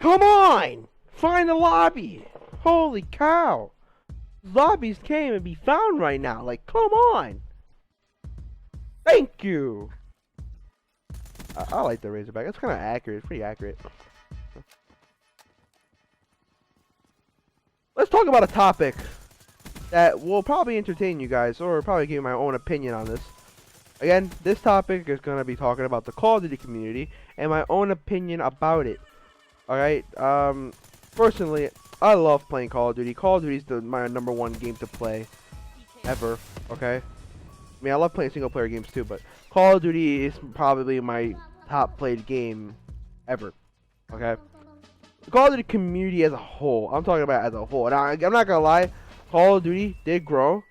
Come on! Find the lobby! Holy cow! Lobbies can't even be found right now. Like, come on! Thank you! I like the Razorback. It's kind of accurate. It's pretty accurate. Let's talk about a topic that will probably entertain you guys, or probably give you my own opinion on this. Again, this topic is going to be talking about the Call of Duty community and my own opinion about it. Alright, personally, I love playing Call of Duty. Call of Duty is my #1 game to play ever, okay? I mean, I love playing single player games too, but Call of Duty is probably my top played game ever, okay? The Call of Duty community as a whole, I'm talking about as a whole, and I'm not gonna lie, Call of Duty did grow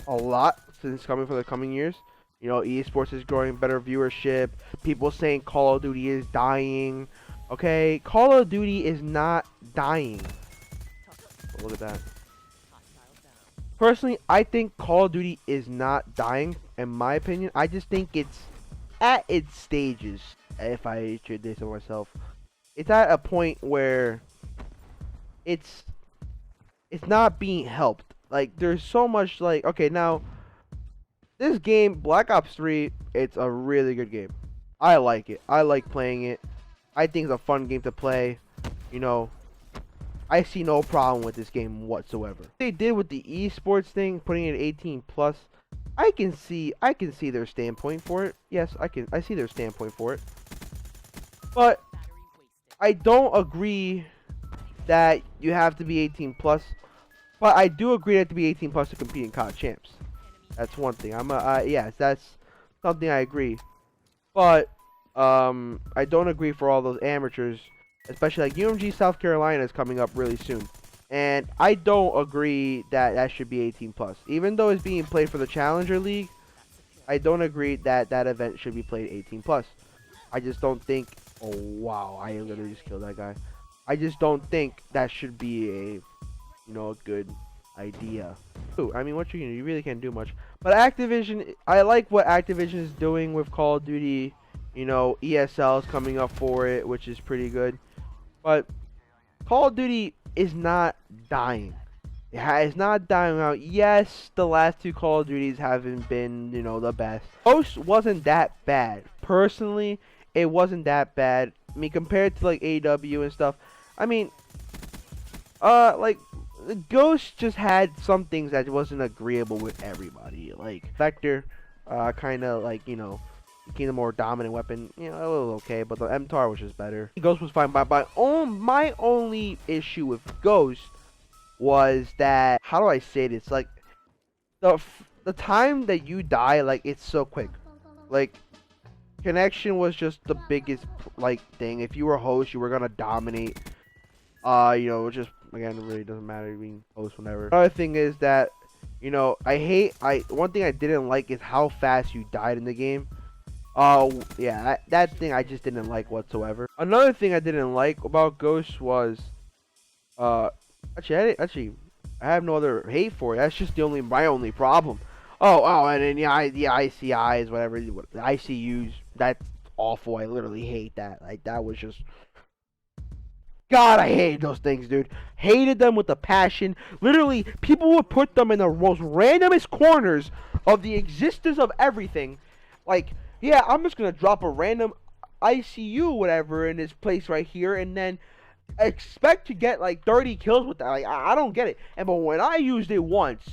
a lot since coming for the coming years. You know, eSports is growing, better viewership, people saying Call of Duty is dying. Okay, Call of Duty is not dying. Oh, look at that. Personally, I think Call of Duty is not dying, in my opinion. I just think it's at its stages, if I should say so myself. It's at a point where it's not being helped. Like, there's so much, like, okay, now, this game, Black Ops 3, it's a really good game. I like it. I like playing it. I think it's a fun game to play. You know, I see no problem with this game whatsoever. What they did with the eSports thing, putting it 18 plus, I can see their standpoint for it. Yes, I see their standpoint for it. But I don't agree that you have to be 18 plus. But I do agree that to be 18 plus to compete in COD Champs. That's one thing. Yes, that's something I agree. But I don't agree for all those amateurs, especially like UMG South Carolina is coming up really soon, and I don't agree that that should be 18 plus. Even though it's being played for the Challenger League, I don't agree that that event should be played 18 plus. I just don't think. Oh wow! I literally just killed that guy. I just don't think that should be a, a good idea. Ooh, I mean, what you can do? You really can't do much. But Activision, I like what Activision is doing with Call of Duty. You know, ESL is coming up for it, which is pretty good. But Call of Duty is not dying. It's not dying out. Yes, the last two Call of Duties haven't been, the best. Ghost wasn't that bad. Personally, it wasn't that bad. I mean, compared to like AEW and stuff. I mean, like Ghost just had some things that wasn't agreeable with everybody. Like Vector, kind of like became a more dominant weapon. It was okay, but the MTAR was just better. Ghost was fine, but my only issue with Ghost was that, how do I say this? Like the time that you die, like it's so quick. Like connection was just the biggest thing. If you were host, you were gonna dominate. Just again, it really doesn't matter being host whenever. Another thing is that one thing I didn't like is how fast you died in the game. Oh, yeah, that thing I just didn't like whatsoever. Another thing I didn't like about Ghost was, actually, I have no other hate for it. That's just my only problem. Oh, and then, the ICIs, whatever, the ICUs, that's awful. I literally hate that. Like, that was just, God, I hated those things, dude. Hated them with a passion. Literally, people would put them in the most randomest corners of the existence of everything. Like, yeah, I'm just gonna drop a random ICU whatever in this place right here, and then expect to get like 30 kills with that. Like, I don't get it. But when I used it once,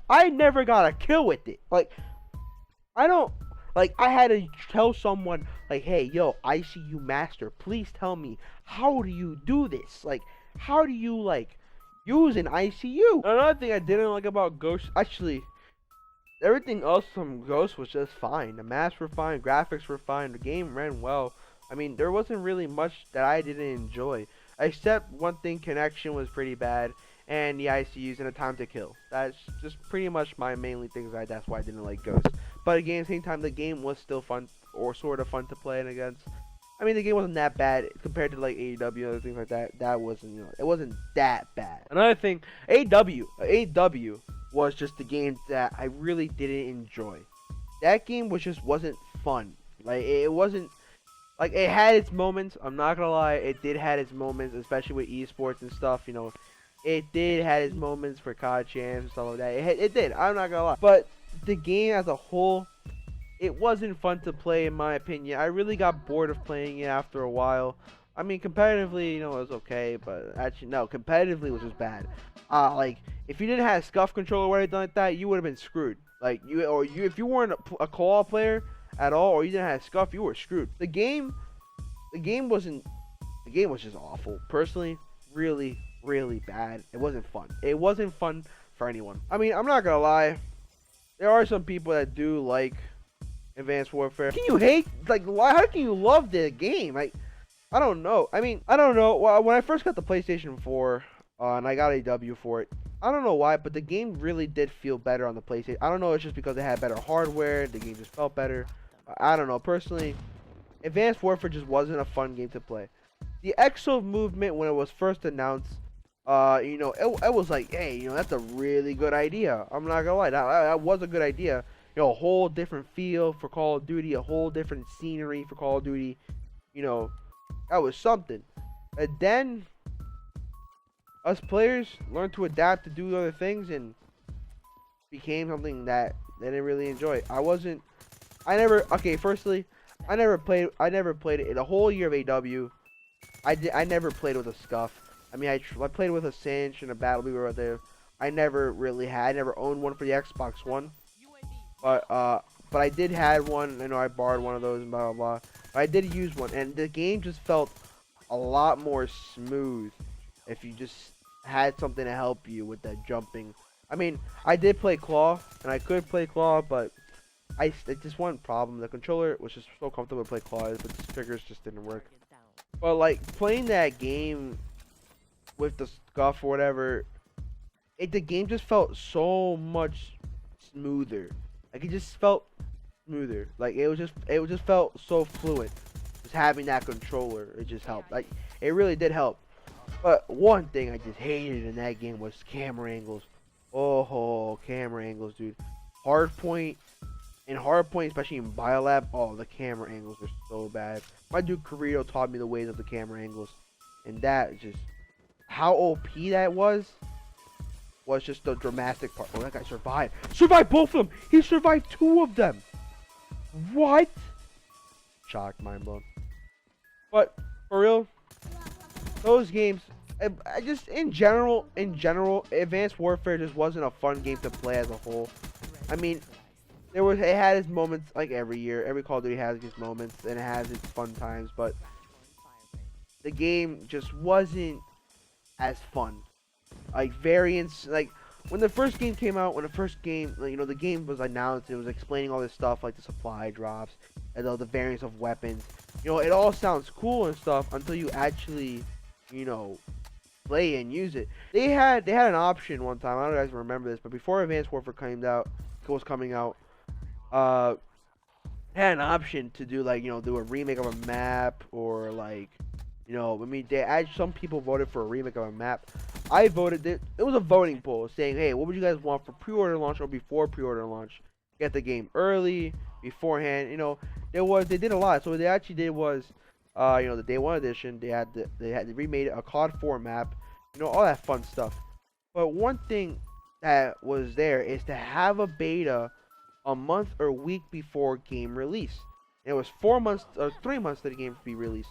I never got a kill with it. Like, I don't. Like, I had to tell someone, like, hey, yo, ICU master, please tell me, how do you do this? Like, how do you, use an ICU? Another thing I didn't like about Ghost, actually, everything else from Ghost was just fine. The maps were fine, graphics were fine, the game ran well. I mean, there wasn't really much that I didn't enjoy. Except one thing, connection was pretty bad, and the ICUs and the time to kill. That's just pretty much my mainly things. That's why I didn't like Ghost. But again, at the same time, the game was still fun, or sort of fun to play against. I mean, the game wasn't that bad compared to like AEW and other things like that. That wasn't, it wasn't that bad. Another thing, AEW was just the game that I really didn't enjoy. That game wasn't fun. Like, it wasn't Like it had its moments. I'm not gonna lie, it did had its moments, especially with esports and stuff. You know, it did had its moments for COD champs and stuff like that. It did. I'm not gonna lie, but the game as a whole, it wasn't fun to play in my opinion. I really got bored of playing it after a while. I mean, competitively, you know, it was okay, but actually, no, competitively was just bad. Like if you didn't have scuff control or anything like that, you would have been screwed. Like if you weren't a co-op player at all, or you didn't have scuff, you were screwed. The game wasn't. The game was just awful. Personally, really, really bad. It wasn't fun. It wasn't fun for anyone. I mean, I'm not gonna lie. There are some people that do like Advanced Warfare. Can you hate? Like, why? How can you love the game? Like, I don't know. I mean, I don't know. Well, when I first got the PlayStation 4, and I got a W for it, I don't know why, but the game really did feel better on the PlayStation. I don't know. It's just because it had better hardware. The game just felt better. I don't know. Personally, Advanced Warfare just wasn't a fun game to play. The Exo movement when it was first announced, you know, it was like, hey, you know, that's a really good idea. I'm not gonna lie, that was a good idea. You know, a whole different feel for Call of Duty, a whole different scenery for Call of Duty. You know, that was something. And then us players learned to adapt to do other things and became something that they didn't really enjoy. Okay, firstly, I never played it in a whole year of AW. I never played with a scuff. I mean, I played with a cinch and a battle beaver right there. I never owned one for the Xbox One. But I did had one. You know, I borrowed one of those and blah blah blah. But I did use one, and the game just felt a lot more smooth if you just had something to help you with that jumping. I mean, I did play claw, and I could play claw, but it just one problem. The controller was just so comfortable to play claw, but the triggers just didn't work. But like playing that game with the scuff or whatever, the game just felt so much smoother. Like it just felt smoother. Like it just felt so fluid. Just having that controller, it just helped. Like it really did help. But one thing I just hated in that game was camera angles. Oh, camera angles, dude. Hardpoint, especially in Biolab, oh, the camera angles are so bad. My dude Carrillo taught me the ways of the camera angles, and that just how OP that was just the dramatic part. Oh, that guy survived. Survived both of them. He survived two of them. What? Shocked, mind blown. But for real, those games, I just in general, Advanced Warfare just wasn't a fun game to play as a whole. I mean, it had its moments like every year. Every Call of Duty has its moments and it has its fun times, but the game just wasn't as fun. Like variants, like when the first game came out, you know, the game was announced, it was explaining all this stuff like the supply drops and the variants of weapons. You know, it all sounds cool and stuff until you actually, you know, play and use it. They had an option one time. I don't know if you guys remember this, but before Advanced Warfare was coming out, had an option to do like, you know, do a remake of a map or like, you know, I mean, some people voted for a remake of a map. I voted it was a voting poll saying, hey, what would you guys want for pre-order launch or before pre-order launch? Get the game early, beforehand. You know, they did a lot. So what they actually did was, you know, the day one edition, they remade a COD 4 map, you know, all that fun stuff. But one thing that was there is to have a beta a month or week before game release. And it was 4 months or 3 months that the game would be released.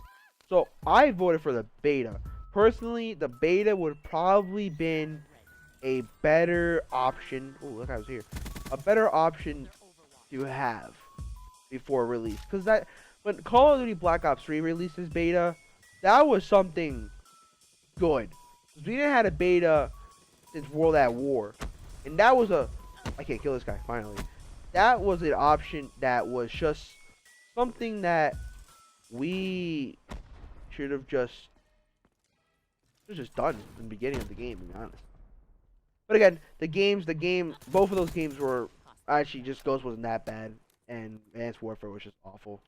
So I voted for the beta. Personally, the beta would probably been a better option. Oh, look, I was here. A better option to have before release. Because that when Call of Duty Black Ops 3 released this beta, that was something good. We didn't have a beta since World at War, and that was I can't kill this guy finally. That was an option that was just something that we should have just done in the beginning of the game, to be honest. But again, both of those games were actually just Ghost wasn't that bad, and Advanced Warfare was just awful.